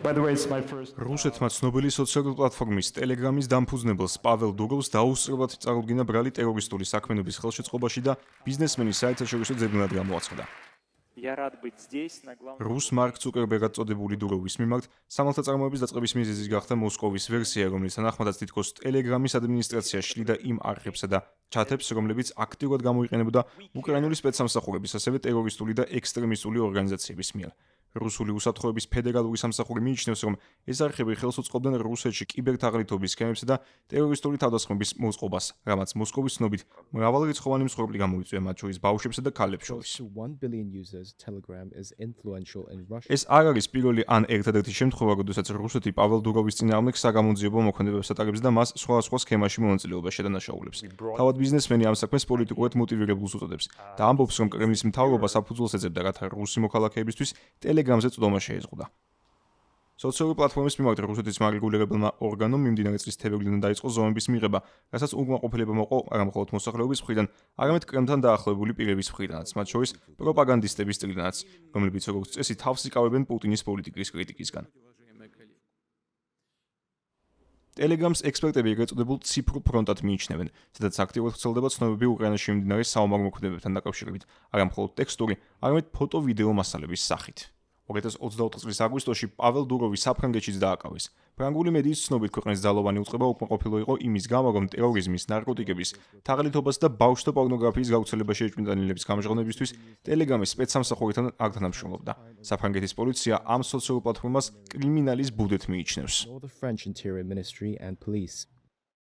By the way, it's my first. რუსეთმა ცნობილი სოციალური პლატფორმის Telegram-ის დამფუძნებელს პაվել დუროვს დაუსწრებლად წარუდგინა ბრალი ტერორისტული საქმიანობის ხელშეწყობაში და ბიზნესმენის საერთაშორისო ძებნად გამოაცხადა. Я рад быть здесь, на главном... რუს მარკ ცუკერბერგად წოდებული დუროვის მიმართ სამართალთა წარმოების დაწყების მიზეზი გახდა მოსკოვის ვერსია, რომელიც თანახმადაც თითქოს Telegram-ის ადმინისტრაცია შლიდა იმ არხებსა და ჩათებს, რომლებიც აქტიურად გამოიყენებოდა უკრაინული სპეცსამსახურების, ასევე ტერორისტული და ექსტრემისტული ორგანიზაციების მიერ. რუსული უსაფრთხოების ფედერალური სამსახური მიიჩნევს, რომ ეს არხები ხელს უწყობდნენ რუსეთში კიბერთაღლითობის სქემებსა და ტერორისტული თავდასხმების მოწყობას, რამაც მოსკოვის ცნობით მრავალრიცხოვანი მსხვერპლი გამოიწვია მათ შორის ბავშვებსა და ქალებს შორის. ეს არ არის პირველი ან ერთადერთი შემთხვევა, როდესაც რუსეთი პაվել დუროვის წინააღმდეგ საგამოძიებო მოქმედებებს ატარებს და მას სხვადასხვა სქემაში მონაწილეობას შედანაშაულებს. თავად ბიზნესმენი ამ საქმეს პოლიტიკურად მოტივირებულს უწოდებს და ამბობს, რომ კრემლის მთავრობა საფუძველს ეძებდა, რათა რუსი მოქალაქეებისთვის Telegram-ზე წვდომა შეეზღუდა. სოციალური პლატფორმის მიმართ რუსეთის მარეგულირებელმა ორგანომ მიმდინარე წლის თებერვლიდან დაიწყო ზომების მიღება, რასაც უკმაყოფილება მოყო არა მხოლოდ მოსახლეობის მხრიდან, არამედ კრემლთან დაახლოებული პირების მხრიდანაც, მათ შორის პროპაგანდისტების წრიდანაც, რომლებიც როგორც წესი თავს იკავებენ პუტინის პოლიტიკის კრიტიკისგან. Telegram-ს ექსპერტები ეგრეთ წოდებულ ციფრულ ფრონტად მიიჩნევენ, სადაც აქტიურად ვრცელდება ცნობები უკრაინაში მიმდინარე საომარ მოქმედებებთან დაკავშირებით, არა მხოლოდ ტექსტური, არამედ ფოტო-ვიდეო მასალების სახით. 2024 წლის აგვისტოში პაվել დუროვი საფრანგეთშიც დააკავეს. ფრანგული მედიის ცნობით ქვეყნის ძალოვანი უწყება უკმაყოფილო იყო იმის გამო, რომ ტერორიზმის, ნარკოტიკების, თაღლითობას და ბავშვთა პორნოგრაფიის გავრცელებაში ეჭვმიტანილების გამჟღავნებისთვის Telegram-ის სპეცსამსახურებთან არ თანამშრომლობდა. საფრანგეთის პოლიცია ამ სოციალურ პლატფორმას კრიმინალის ბუდეთ მიიჩნევს.